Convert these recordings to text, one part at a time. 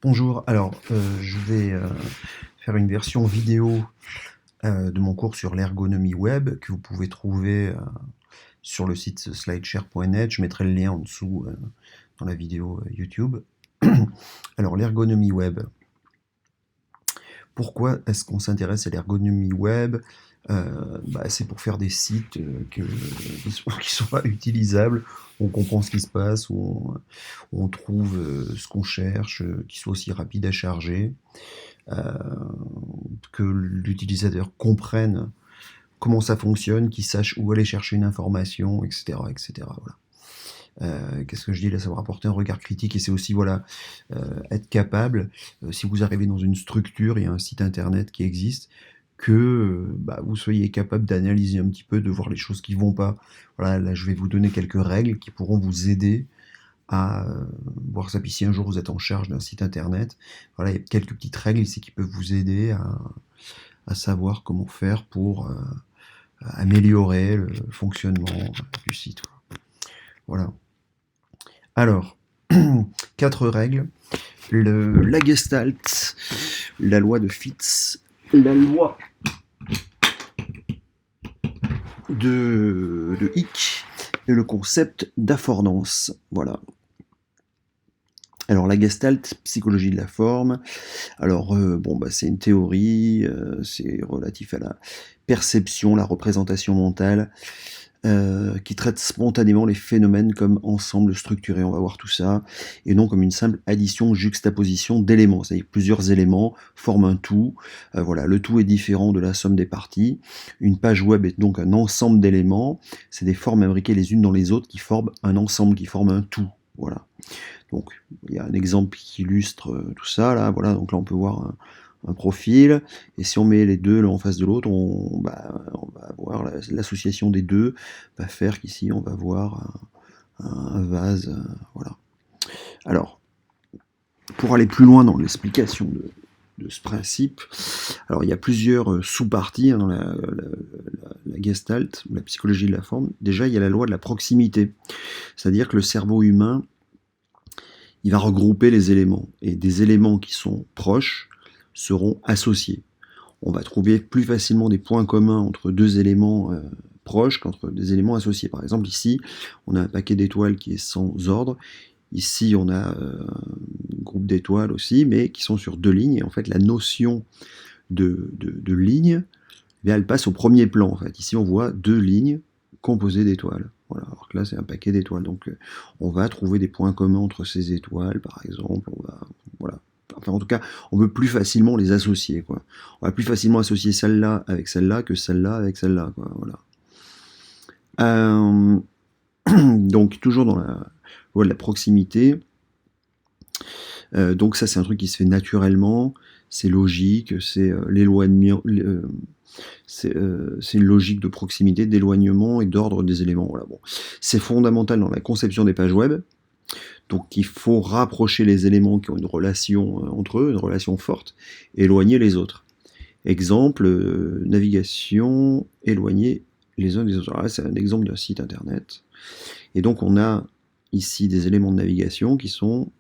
Bonjour, alors je vais faire une version vidéo de mon cours sur l'ergonomie web que vous pouvez trouver sur le site slideshare.net. Je mettrai le lien en dessous dans la vidéo YouTube. Alors l'ergonomie web, pourquoi est-ce qu'on s'intéresse à l'ergonomie web? C'est pour faire des sites qui sont pas utilisables, on comprend ce qui se passe, où on trouve ce qu'on cherche, qui soit aussi rapide à charger, euh, que l'utilisateur comprenne comment ça fonctionne, qu'il sache où aller chercher une information, etc. etc. Voilà. Qu'est-ce que je dis là? Ça va apporter un regard critique et c'est aussi voilà, être capable, si vous arrivez dans une structure, il y a un site internet qui existe, que vous soyez capable d'analyser un petit peu, de voir les choses qui vont pas. Voilà, là je vais vous donner quelques règles qui pourront vous aider à voir ça. Puis si un jour vous êtes en charge d'un site internet, voilà, il y a quelques petites règles ici qui peuvent vous aider à savoir comment faire pour améliorer le fonctionnement du site. Voilà. Alors, quatre règles. La Gestalt, la loi de Fitts, la loi de Hick et le concept d'affordance. Voilà. Alors la Gestalt, psychologie de la forme. Alors c'est une théorie, c'est relatif à la perception, la représentation mentale, qui traite spontanément les phénomènes comme ensemble structuré, on va voir tout ça, et non comme une simple addition, juxtaposition d'éléments, c'est-à-dire que plusieurs éléments forment un tout, voilà, le tout est différent de la somme des parties, une page web est donc un ensemble d'éléments, c'est des formes imbriquées les unes dans les autres qui forment un ensemble, qui forment un tout, voilà. Donc il y a un exemple qui illustre tout ça, là, voilà, donc là on peut voir un profil, et si on met les deux l'un en face de l'autre, on va avoir l'association des deux, va faire qu'ici on va voir un vase, voilà. Alors, pour aller plus loin dans l'explication de ce principe, alors il y a plusieurs sous-parties dans la Gestalt, la psychologie de la forme. Déjà, il y a la loi de la proximité, c'est-à-dire que le cerveau humain, il va regrouper les éléments, et des éléments qui sont proches seront associés. On va trouver plus facilement des points communs entre deux éléments proches qu'entre des éléments associés. Par exemple, ici, on a un paquet d'étoiles qui est sans ordre. Ici, on a un groupe d'étoiles aussi, mais qui sont sur deux lignes. Et en fait, la notion de ligne, elle passe au premier plan. En fait. Ici, on voit deux lignes composées d'étoiles. Voilà. Alors que là, c'est un paquet d'étoiles. Donc, on va trouver des points communs entre ces étoiles, par exemple. Voilà. Enfin, en tout cas, on peut plus facilement les associer, quoi. On va plus facilement associer celle-là avec celle-là que celle-là avec celle-là, quoi. Voilà. Donc, toujours dans la loi de la proximité. Donc, ça, c'est un truc qui se fait naturellement. C'est logique. C'est l'éloignement. C'est une logique de proximité, d'éloignement et d'ordre des éléments. Voilà, bon. C'est fondamental dans la conception des pages web. Donc il faut rapprocher les éléments qui ont une relation entre eux, une relation forte, et éloigner les autres. Exemple, navigation, éloigner les uns des autres. Alors là, c'est un exemple d'un site internet. Et donc on a ici des éléments de navigation qui sont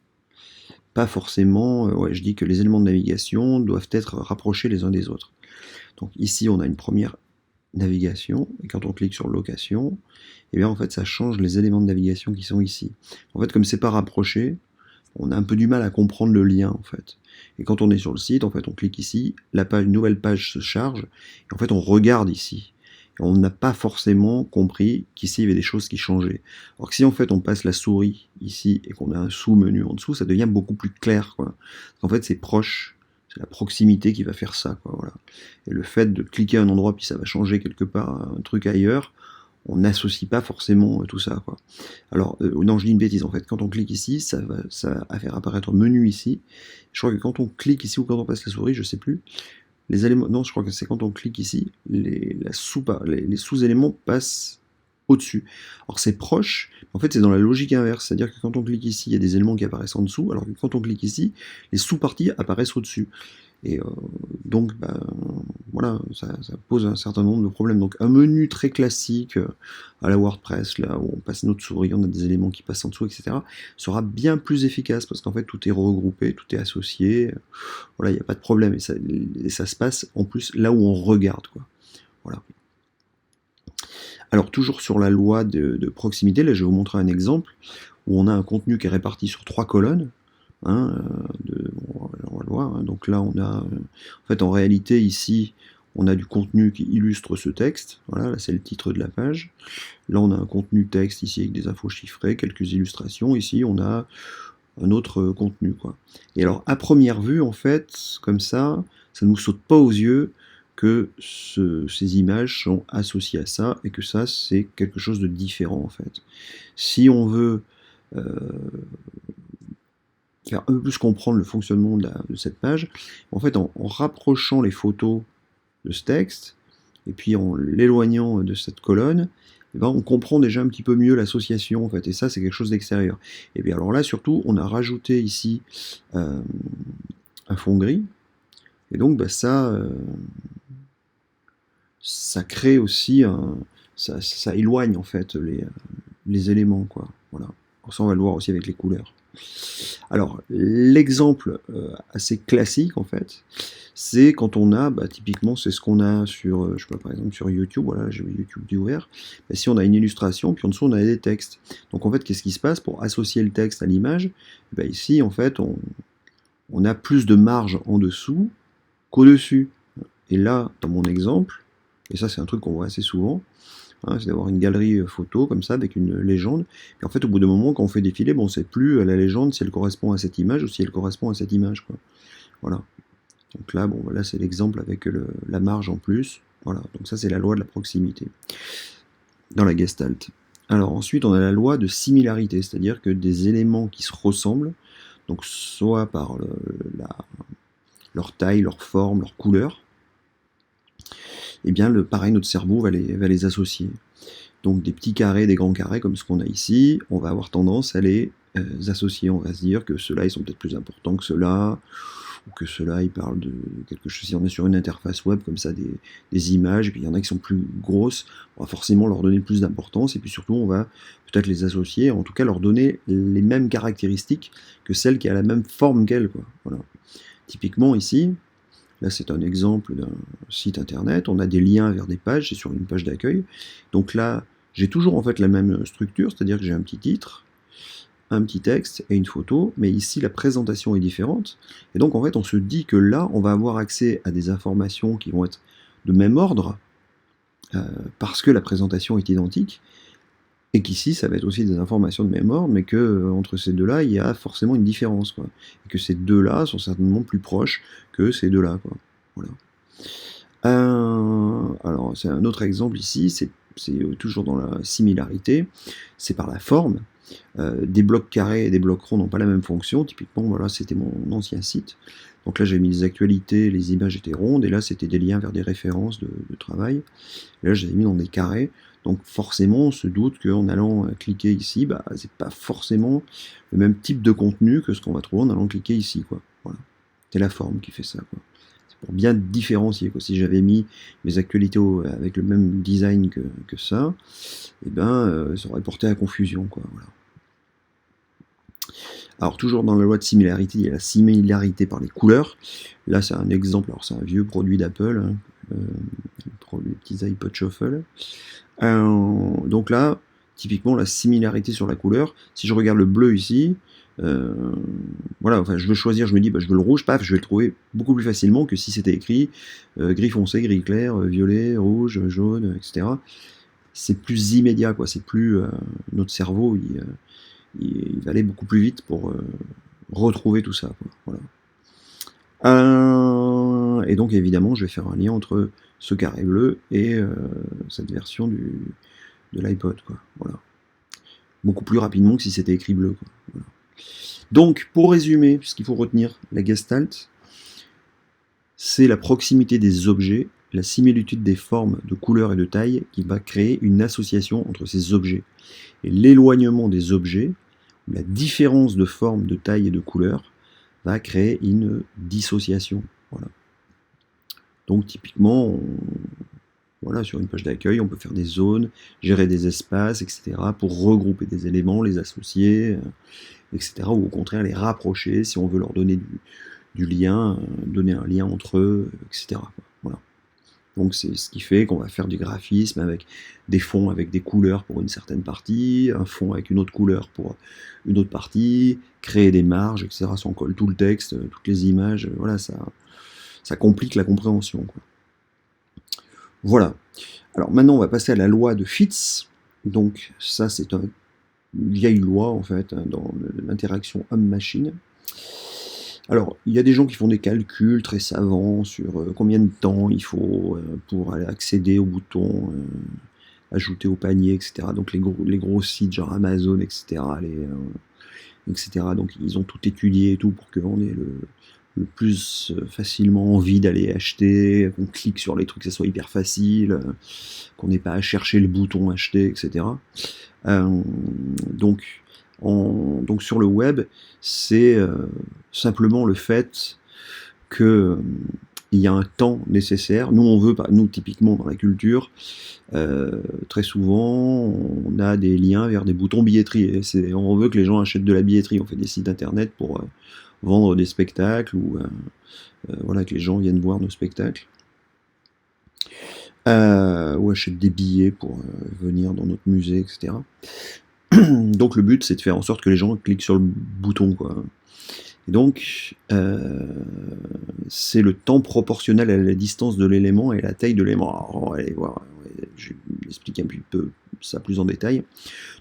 pas forcément... je dis que les éléments de navigation doivent être rapprochés les uns des autres. Donc ici, on a une première navigation, et quand on clique sur location, et bien en fait ça change les éléments de navigation qui sont ici. En fait, comme c'est pas rapproché, on a un peu du mal à comprendre le lien en fait. Et quand on est sur le site, en fait on clique ici, une nouvelle page se charge, et en fait on regarde ici. Et on n'a pas forcément compris qu'ici il y avait des choses qui changeaient. Alors que si en fait on passe la souris ici et qu'on a un sous-menu en dessous, ça devient beaucoup plus clair, quoi. En fait c'est proche. C'est la proximité qui va faire ça, quoi, voilà. Et le fait de cliquer à un endroit puis ça va changer quelque part un truc ailleurs, on n'associe pas forcément tout ça, quoi. Alors, non, je dis une bêtise en fait. Quand on clique ici, ça va faire apparaître menu ici. Je crois que quand on clique ici ou quand on passe la souris, je sais plus. Les éléments, non, je crois que c'est quand on clique ici, les sous-éléments passent au-dessus. Alors c'est proche, en fait c'est dans la logique inverse, c'est-à-dire que quand on clique ici, il y a des éléments qui apparaissent en dessous, alors que quand on clique ici, les sous-parties apparaissent au-dessus. Et donc, voilà, ça pose un certain nombre de problèmes. Donc un menu très classique à la WordPress, là où on passe notre souris, on a des éléments qui passent en dessous, etc., sera bien plus efficace parce qu'en fait tout est regroupé, tout est associé. Voilà, il n'y a pas de problème. Et ça se passe en plus là où on regarde, quoi. Voilà. Alors toujours sur la loi de proximité, là je vais vous montrer un exemple où on a un contenu qui est réparti sur 3 colonnes. Hein, on va le voir, hein. Donc là on a, en fait en réalité ici, on a du contenu qui illustre ce texte. Voilà, là c'est le titre de la page. Là on a un contenu texte ici avec des infos chiffrées, quelques illustrations. Ici on a un autre contenu, quoi. Et alors à première vue, en fait, comme ça ne nous saute pas aux yeux que ces images sont associées à ça, et que ça, c'est quelque chose de différent, en fait. Si on veut faire un peu plus comprendre le fonctionnement de cette page, en fait, en rapprochant les photos de ce texte, et puis en l'éloignant de cette colonne, eh ben, on comprend déjà un petit peu mieux l'association, en fait, et ça, c'est quelque chose d'extérieur. Et bien alors là, surtout, on a rajouté ici un fond gris, et donc ça crée aussi ça éloigne en fait les éléments, quoi. Voilà. Ça, on va le voir aussi avec les couleurs. Alors, l'exemple assez classique, en fait, c'est quand on a, typiquement, c'est ce qu'on a sur, je sais pas, par exemple, sur YouTube, voilà, j'ai YouTube ouvert, si on a une illustration, puis en dessous, on a des textes. Donc, en fait, qu'est-ce qui se passe pour associer le texte à l'image? Ici, en fait, on a plus de marge en dessous qu'au-dessus. Et là, dans mon exemple, et ça, c'est un truc qu'on voit assez souvent, hein, c'est d'avoir une galerie photo comme ça avec une légende. Et en fait, au bout d'un moment, quand on fait défiler, on ne sait plus la légende si elle correspond à cette image ou si elle correspond à cette image, quoi. Voilà. Donc là, là c'est l'exemple avec la marge en plus. Voilà. Donc ça, c'est la loi de la proximité dans la Gestalt. Alors ensuite, on a la loi de similarité, c'est-à-dire que des éléments qui se ressemblent, donc soit par leur taille, leur forme, leur couleur, et bien pareil, notre cerveau va les associer. Donc des petits carrés, des grands carrés, comme ce qu'on a ici, on va avoir tendance à les associer. On va se dire que ceux-là, ils sont peut-être plus importants que ceux-là, ou que ceux-là, ils parlent de quelque chose. Si on est sur une interface web, comme ça, des images, et puis il y en a qui sont plus grosses, on va forcément leur donner plus d'importance, et puis surtout, on va peut-être les associer, en tout cas leur donner les mêmes caractéristiques que celle qui a la même forme qu'elle, quoi. Voilà. Typiquement ici, là, c'est un exemple d'un site internet. On a des liens vers des pages, c'est sur une page d'accueil. Donc là, j'ai toujours en fait la même structure, c'est-à-dire que j'ai un petit titre, un petit texte et une photo, mais ici la présentation est différente. Et donc en fait, on se dit que là, on va avoir accès à des informations qui vont être de même ordre, parce que la présentation est identique, et qu'ici, ça va être aussi des informations de même ordre, mais que entre ces deux-là, il y a forcément une différence, quoi. Et que ces deux-là sont certainement plus proches que ces deux-là, quoi. Voilà. Alors, c'est un autre exemple ici, c'est toujours dans la similarité, c'est par la forme. Des blocs carrés et des blocs ronds n'ont pas la même fonction. Typiquement, voilà, c'était mon ancien site. Donc là, j'ai mis les actualités, les images étaient rondes, et là, c'était des liens vers des références de travail. Et là, je les ai mis dans des carrés. Donc forcément, on se doute qu'en allant cliquer ici, c'est pas forcément le même type de contenu que ce qu'on va trouver en allant cliquer ici, quoi. Voilà. C'est la forme qui fait ça, quoi. C'est pour bien différencier, quoi. Si j'avais mis mes actualités avec le même design que ça, ça aurait porté à confusion, quoi. Voilà. Alors toujours dans la loi de similarité, il y a la similarité par les couleurs. Là, c'est un exemple, alors c'est un vieux produit d'Apple, hein, les petits iPod Shuffle. Donc là, typiquement, la similarité sur la couleur, si je regarde le bleu ici, voilà, enfin, je veux choisir, je me dis, je veux le rouge, paf, je vais le trouver beaucoup plus facilement que si c'était écrit gris foncé, gris clair, violet, rouge, jaune, etc. C'est plus immédiat, quoi. C'est plus notre cerveau, il va aller beaucoup plus vite pour retrouver tout ça, quoi. Voilà. Et donc évidemment, je vais faire un lien entre ce carré bleu et cette version de l'iPod, quoi. Voilà. Beaucoup plus rapidement que si c'était écrit bleu, quoi. Voilà. Donc, pour résumer, ce qu'il faut retenir, la Gestalt, c'est la proximité des objets, la similitude des formes, de couleurs et de taille qui va créer une association entre ces objets. Et l'éloignement des objets, la différence de forme, de taille et de couleur, va créer une dissociation. Voilà. Donc typiquement, voilà, sur une page d'accueil, on peut faire des zones, gérer des espaces, etc., pour regrouper des éléments, les associer, etc., ou au contraire les rapprocher si on veut leur donner du lien, donner un lien entre eux, etc. Voilà. Donc c'est ce qui fait qu'on va faire du graphisme avec des fonds avec des couleurs pour une certaine partie, un fond avec une autre couleur pour une autre partie, créer des marges, etc. Si on colle tout le texte, toutes les images, voilà, ça complique la compréhension, quoi. Voilà. Alors maintenant, on va passer à la loi de Fitts. Donc ça, c'est une vieille loi, en fait, dans l'interaction homme-machine. Alors, il y a des gens qui font des calculs très savants sur combien de temps il faut pour aller accéder au bouton, ajouter au panier, etc. Donc les gros sites genre Amazon, etc. etc. Donc ils ont tout étudié et tout pour qu'on ait le plus facilement envie d'aller acheter, qu'on clique sur les trucs, que ça soit hyper facile, qu'on n'ait pas à chercher le bouton acheter, etc. Donc, donc sur le web, c'est simplement le fait que il y a un temps nécessaire. Nous, on veut, nous typiquement dans la culture, très souvent, on a des liens vers des boutons billetterie. Et on veut que les gens achètent de la billetterie. On fait des sites internet pour vendre des spectacles ou voilà, que les gens viennent voir nos spectacles. Ou achètent des billets pour venir dans notre musée, etc. Donc le but, c'est de faire en sorte que les gens cliquent sur le bouton, quoi. Et donc, c'est le temps proportionnel à la distance de l'élément et à la taille de l'élément. Alors, on va aller voir, je vais expliquer un petit peu ça plus en détail.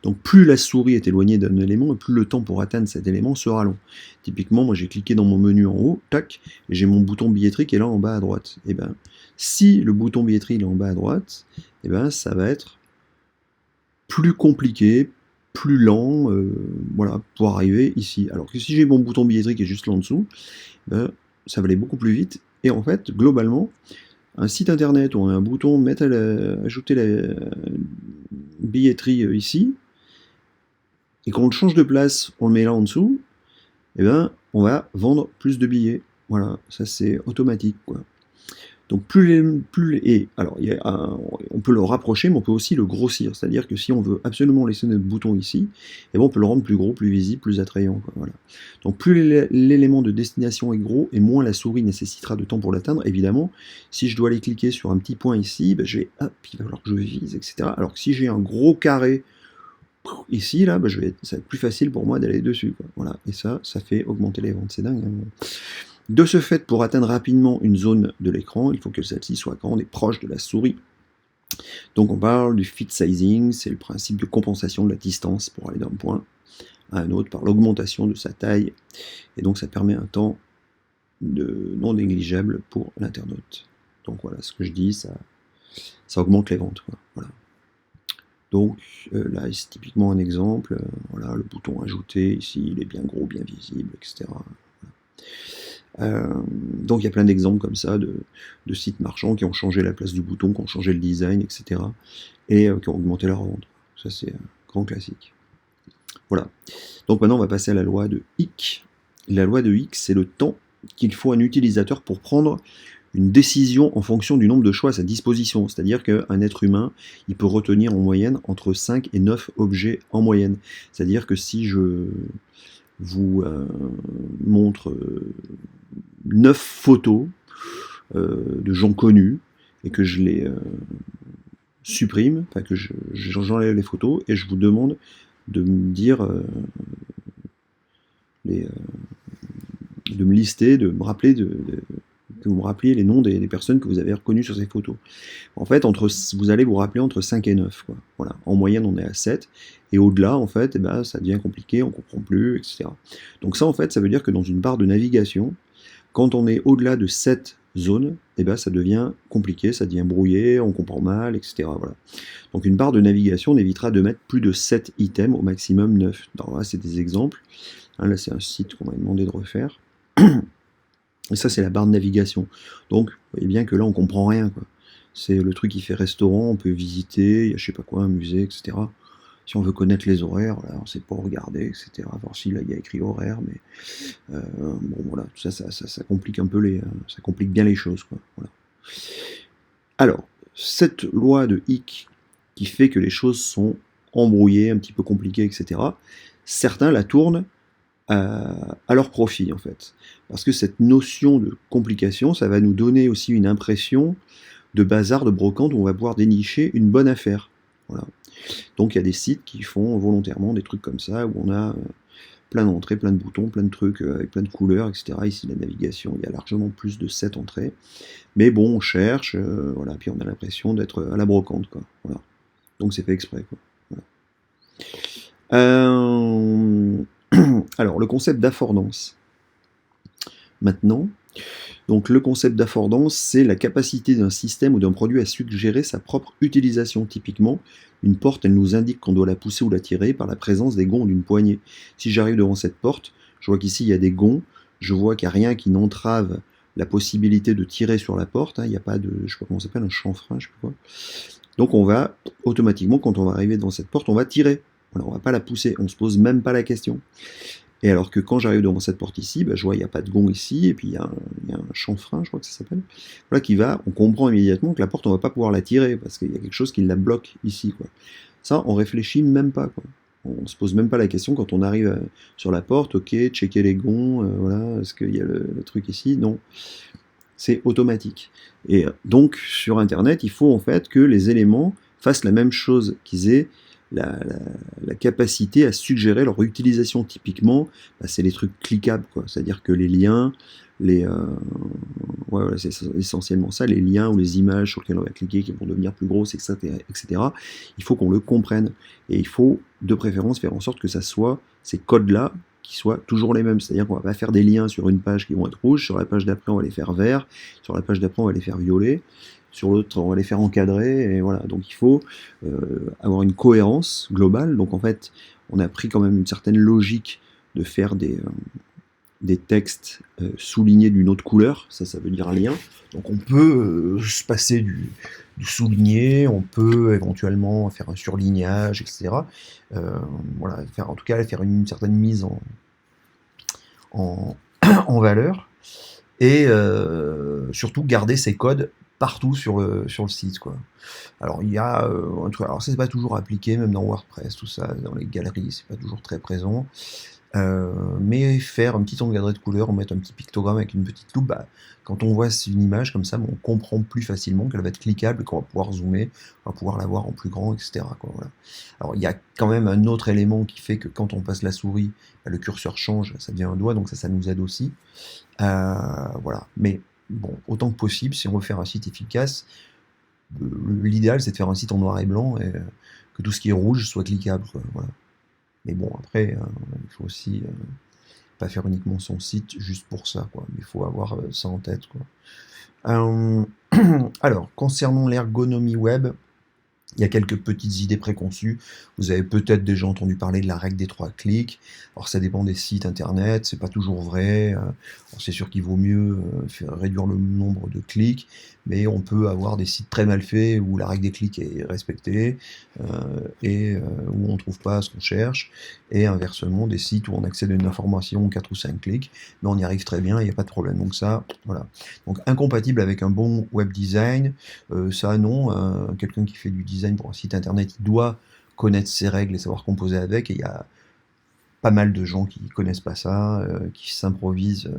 Donc plus la souris est éloignée d'un élément, et plus le temps pour atteindre cet élément sera long. Typiquement, moi j'ai cliqué dans mon menu en haut, tac, et j'ai mon bouton billetterie qui est là en bas à droite. Et ben, si le bouton billetterie est en bas à droite, et ben ça va être plus compliqué, plus lent, voilà, pour arriver ici. Alors que si j'ai mon bouton billetterie qui est juste là en dessous, ben, ça va aller beaucoup plus vite. Et en fait, globalement, un site internet ou un bouton ajouter la billetterie ici, et quand on le change de place, on le met là en dessous, et ben, on va vendre plus de billets. Voilà, ça c'est automatique, quoi. Donc alors on peut le rapprocher, mais on peut aussi le grossir. C'est-à-dire que si on veut absolument laisser notre bouton ici, et ben on peut le rendre plus gros, plus visible, plus attrayant, quoi, voilà. Donc plus l'élément de destination est gros, et moins la souris nécessitera de temps pour l'atteindre. Évidemment, si je dois aller cliquer sur un petit point ici, ben il va falloir que je vise, etc. Alors que si j'ai un gros carré ici, là, ça va être plus facile pour moi d'aller dessus, quoi. Voilà. Et ça fait augmenter les ventes. C'est dingue, hein. De ce fait, pour atteindre rapidement une zone de l'écran, il faut que celle-ci soit grande et proche de la souris. Donc on parle du fit sizing, c'est le principe de compensation de la distance pour aller d'un point à un autre par l'augmentation de sa taille. Et donc ça permet un temps non négligeable pour l'internaute. Donc voilà, ce que je dis, ça augmente les ventes, quoi. Voilà. Donc là, c'est typiquement un exemple. Voilà, le bouton ajouter ici, il est bien gros, bien visible, etc. Donc il y a plein d'exemples comme ça de sites marchands qui ont changé la place du bouton, qui ont changé le design, etc. et qui ont augmenté leur vente. Ça c'est un grand classique. Voilà. Donc maintenant on va passer à la loi de Hick. La loi de Hick, c'est le temps qu'il faut à un utilisateur pour prendre une décision en fonction du nombre de choix à sa disposition. C'est-à-dire qu'un être humain, il peut retenir en moyenne entre 5 et 9 objets en moyenne. C'est-à-dire que si je vous montre 9 photos de gens connus et que je les supprime, enfin que j'enlève les photos et je vous demande de me dire de me lister, de me rappeler que vous me rappeliez les noms des personnes que vous avez reconnues sur ces photos. En fait, vous allez vous rappeler entre 5 et 9, quoi. Voilà. En moyenne, on est à 7. Et au-delà, en fait, ça devient compliqué, on ne comprend plus, etc. Donc ça, en fait, ça veut dire que dans une barre de navigation, quand on est au-delà de 7 zones, ça devient compliqué, ça devient brouillé, on comprend mal, etc. Voilà. Donc une barre de navigation, on évitera de mettre plus de 7 items, au maximum 9. Alors là, c'est des exemples. Là, c'est un site qu'on m'a demandé de refaire. Et ça, c'est la barre de navigation. Donc, vous voyez bien que là, on comprend rien, quoi. C'est le truc qui fait restaurant, on peut visiter, il y a je sais pas quoi, un musée, etc. Si on veut connaître les horaires, voilà, on ne sait pas regarder, etc. Voir si là il y a écrit horaire, mais bon voilà, tout ça, ça complique un peu ça complique bien les choses, quoi. Voilà. Alors, cette loi de Hick qui fait que les choses sont embrouillées, un petit peu compliquées, etc., certains la tournent à leur profit, en fait. Parce que cette notion de complication, ça va nous donner aussi une impression de bazar, de brocante, où on va pouvoir dénicher une bonne affaire. Voilà. Donc il y a des sites qui font volontairement des trucs comme ça, où on a plein d'entrées, plein de boutons, plein de trucs avec plein de couleurs, etc. Ici, la navigation, il y a largement plus de 7 entrées. Mais bon, on cherche, voilà, puis on a l'impression d'être à la brocante, quoi. Voilà. Donc c'est fait exprès, quoi. Voilà. Alors, le concept d'affordance. Maintenant, donc le concept d'affordance, c'est la capacité d'un système ou d'un produit à suggérer sa propre utilisation. Typiquement, une porte, elle nous indique qu'on doit la pousser ou la tirer par la présence des gonds ou d'une poignée. Si j'arrive devant cette porte, je vois qu'ici il y a des gonds, je vois qu'il n'y a rien qui n'entrave la possibilité de tirer sur la porte, hein, il n'y a pas de, je sais pas comment ça s'appelle, un chanfrein, je sais pas quoi. Donc on va, automatiquement, quand on va arriver devant cette porte, on va tirer. Voilà, on va pas la pousser, on se pose même pas la question. Et alors que quand j'arrive devant cette porte ici, bah, je vois il n'y a pas de gond ici, et puis il y a un chanfrein, je crois que ça s'appelle, voilà, qui va, on comprend immédiatement que la porte, on va pas pouvoir la tirer, parce qu'il y a quelque chose qui la bloque ici, quoi. Ça, on réfléchit même pas, quoi. On se pose même pas la question quand on arrive sur la porte, ok, checker les gonds, voilà, est-ce qu'il y a le truc ici? Non. C'est automatique. Et donc, sur Internet, il faut en fait que les éléments fassent la même chose, qu'ils aient la capacité à suggérer leur utilisation. Typiquement, bah, c'est les trucs cliquables, quoi. C'est-à-dire que les liens, ouais, voilà, c'est essentiellement ça, les liens ou les images sur lesquelles on va cliquer qui vont devenir plus grosses, etc., etc. Il faut qu'on le comprenne. Et il faut, de préférence, faire en sorte que ça soit ces codes-là qui soient toujours les mêmes. C'est-à-dire qu'on va pas faire des liens sur une page qui vont être rouges, sur la page d'après on va les faire verts, sur la page d'après on va les faire violets, sur l'autre on va les faire encadrés, et voilà. Donc il faut avoir une cohérence globale. Donc en fait, on a pris quand même une certaine logique de faire des textes soulignés d'une autre couleur, ça veut dire un lien. Donc on peut se passer du souligné, on peut éventuellement faire un surlignage, etc. Voilà, en tout cas faire une certaine mise en, en valeur, et surtout garder ces codes partout sur le site, quoi. Alors il y a un truc, alors ça c'est pas toujours appliqué, même dans WordPress, tout ça, dans les galeries, c'est pas toujours très présent. Mais faire un petit encadré de couleurs, mettre un petit pictogramme avec une petite loupe, bah, quand on voit une image comme ça, on comprend plus facilement qu'elle va être cliquable, qu'on va pouvoir zoomer, on va pouvoir la voir en plus grand, etc., quoi, voilà. Alors il y a quand même un autre élément qui fait que quand on passe la souris, bah, le curseur change, ça devient un doigt, donc ça nous aide aussi. Voilà. Mais bon, autant que possible, si on veut faire un site efficace, l'idéal c'est de faire un site en noir et blanc, et que tout ce qui est rouge soit cliquable, quoi, voilà. Mais bon, après, il faut aussi pas faire uniquement son site juste pour ça, quoi. Il faut avoir ça en tête, quoi. Alors, concernant l'ergonomie web, il y a quelques petites idées préconçues. Vous avez peut-être déjà entendu parler de la règle des 3 clics. Alors ça dépend des sites internet, c'est pas toujours vrai. C'est sûr qu'il vaut mieux réduire le nombre de clics, mais on peut avoir des sites très mal faits où la règle des clics est respectée, et où on trouve pas ce qu'on cherche, et inversement des sites où on accède à une information 4 ou 5 clics, mais on y arrive très bien, il n'y a pas de problème. Donc ça, voilà. Donc incompatible avec un bon web design, ça non, quelqu'un qui fait du design pour un site internet, il doit connaître ses règles et savoir composer avec, et il y a pas mal de gens qui connaissent pas ça, qui s'improvisent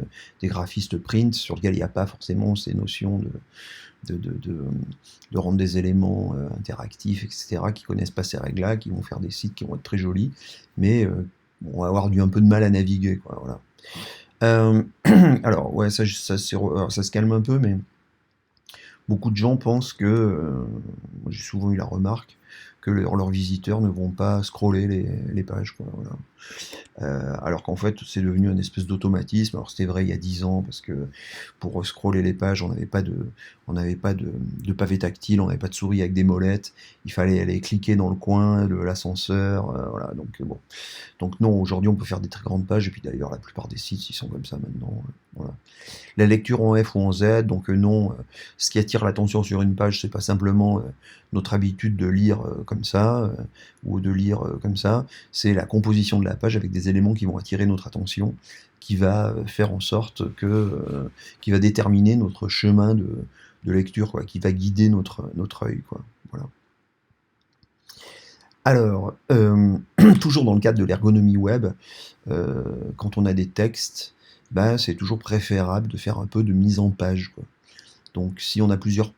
des graphistes print sur lesquels il n'y a pas forcément ces notions de rendre des éléments interactifs, etc., qui connaissent pas ces règles-là, qui vont faire des sites qui vont être très jolis, mais on va avoir un peu de mal à naviguer, quoi, voilà. Alors ouais, ça se calme un peu, mais beaucoup de gens pensent que, j'ai souvent eu la remarque, que leurs visiteurs ne vont pas scroller les pages, quoi, voilà. Alors qu'en fait c'est devenu une espèce d'automatisme. Alors c'était vrai il y a 10 ans, parce que pour scroller les pages, on n'avait pas de pavé tactile, on n'avait pas de souris avec des molettes, il fallait aller cliquer dans le coin de l'ascenseur, voilà, donc non, aujourd'hui on peut faire des très grandes pages, et puis d'ailleurs la plupart des sites ils sont comme ça maintenant, voilà. La lecture en F ou en Z, donc non, ce qui attire l'attention sur une page, c'est pas simplement notre habitude de lire comme ça, ou de lire comme ça, c'est la composition de la page avec des éléments qui vont attirer notre attention, qui va faire en sorte que, qui va déterminer notre chemin de lecture, quoi, qui va guider notre œil, quoi. Voilà. Alors, toujours dans le cadre de l'ergonomie web, quand on a des textes, bah, c'est toujours préférable de faire un peu de mise en page, quoi. Donc si on a plusieurs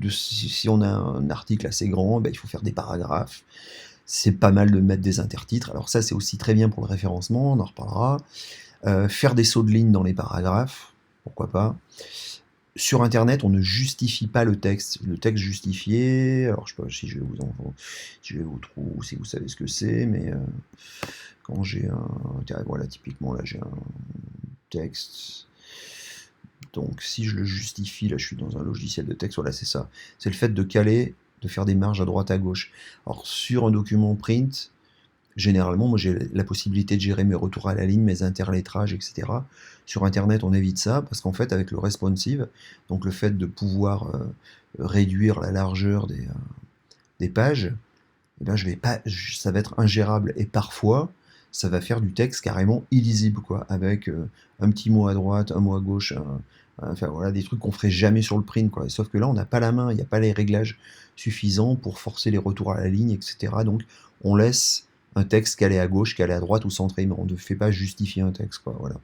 si on a un article assez grand, bah, il faut faire des paragraphes. C'est pas mal de mettre des intertitres. Alors ça, c'est aussi très bien pour le référencement, on en reparlera. Faire des sauts de ligne dans les paragraphes, pourquoi pas. Sur internet, on ne justifie pas le texte. Le texte justifié, alors je sais pas si je vais si je vais vous trouver, si vous savez ce que c'est, mais quand j'ai voilà, typiquement là j'ai un texte. Donc si je le justifie, là je suis dans un logiciel de texte, voilà c'est ça. C'est le fait de caler, de faire des marges à droite à gauche. Alors sur un document print, généralement, moi j'ai la possibilité de gérer mes retours à la ligne, mes interlettrages, etc. Sur internet, on évite ça, parce qu'en fait avec le responsive, donc le fait de pouvoir réduire la largeur des pages, eh ben, ça va être ingérable, et parfois ça va faire du texte carrément illisible, quoi, avec un petit mot à droite, un mot à gauche, enfin voilà, des trucs qu'on ferait jamais sur le print, quoi. Sauf que là, on n'a pas la main, il n'y a pas les réglages suffisants pour forcer les retours à la ligne, etc. Donc on laisse un texte calé à gauche, calé à droite ou centré, mais on ne fait pas justifier un texte, quoi, voilà.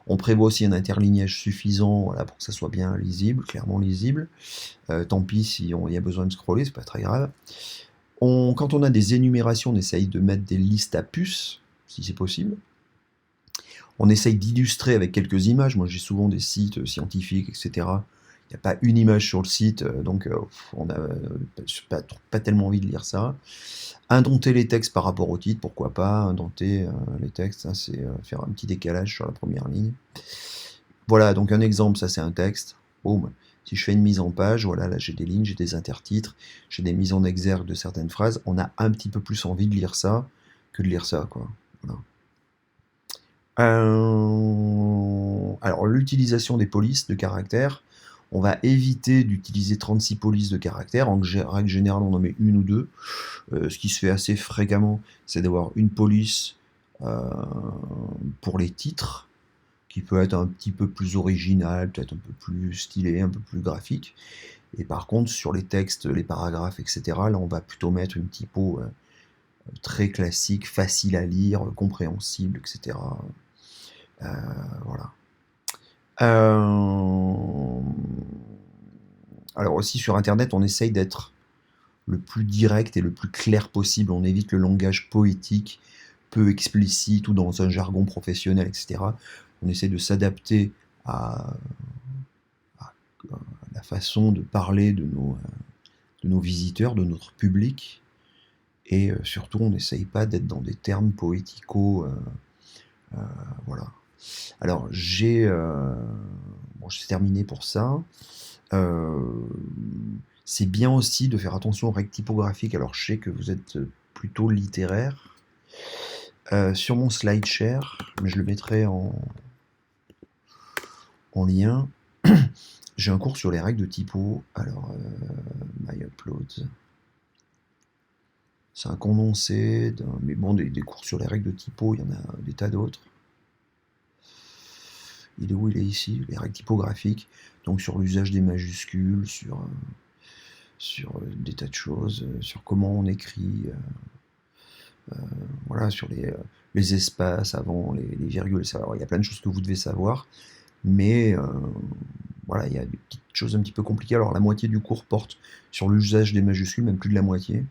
On prévoit aussi un interlignage suffisant, voilà, pour que ça soit bien lisible, clairement lisible. Tant pis si il y a besoin de scroller, c'est pas très grave. Quand on a des énumérations, on essaye de mettre des listes à puces, si c'est possible. On essaye d'illustrer avec quelques images. Moi, j'ai souvent des sites scientifiques, etc. Il n'y a pas une image sur le site, donc on n'a pas tellement envie de lire ça. Indenter les textes par rapport au titre, pourquoi pas. Indenter les textes, hein, c'est faire un petit décalage sur la première ligne. Voilà, donc un exemple, ça c'est un texte. Boum. Si je fais une mise en page, voilà, là j'ai des lignes, j'ai des intertitres, j'ai des mises en exergue de certaines phrases, on a un petit peu plus envie de lire ça que de lire ça, quoi. Voilà. Alors l'utilisation des polices de caractères, on va éviter d'utiliser 36 polices de caractères, en règle générale on en met une ou deux. Ce qui se fait assez fréquemment, c'est d'avoir une police pour les titres, qui peut être un petit peu plus original, peut-être un peu plus stylé, un peu plus graphique. Et par contre, sur les textes, les paragraphes, etc., là, on va plutôt mettre une typo très classique, facile à lire, compréhensible, etc. Voilà. Alors aussi, sur Internet, on essaye d'être le plus direct et le plus clair possible. On évite le langage poétique, peu explicite ou dans un jargon professionnel, etc. On essaie de s'adapter à la façon de parler de nos visiteurs, de notre public. Et surtout, on n'essaye pas d'être dans des termes poéticaux. Voilà. Alors, bon, j'ai terminé pour ça. C'est bien aussi de faire attention aux règles typographiques. Alors, je sais que vous êtes plutôt littéraire. Sur mon SlideShare, mais je le mettrai en lien, j'ai un cours sur les règles de typo. Alors, My Uploads. C'est un condensé, mais bon, des cours sur les règles de typo, il y en a des tas d'autres. Il est où? Il est ici, les règles typographiques, donc sur l'usage des majuscules, sur des tas de choses, sur comment on écrit, voilà, sur les espaces avant, les virgules, ça. Alors, il y a plein de choses que vous devez savoir, mais voilà, il y a des petites choses un petit peu compliquées. Alors la moitié du cours porte sur l'usage des majuscules, même plus de la moitié.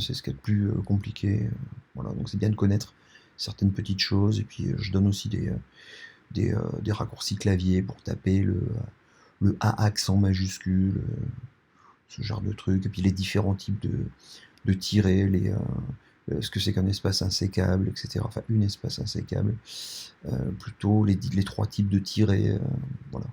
C'est ce qui est le plus compliqué. Voilà, donc c'est bien de connaître certaines petites choses, et puis je donne aussi des raccourcis clavier pour taper le A accent majuscule, ce genre de trucs, et puis les différents types de tirets, ce que c'est qu'un espace insécable, etc. Enfin, une espace insécable. Plutôt les 3 types de tirets, voilà.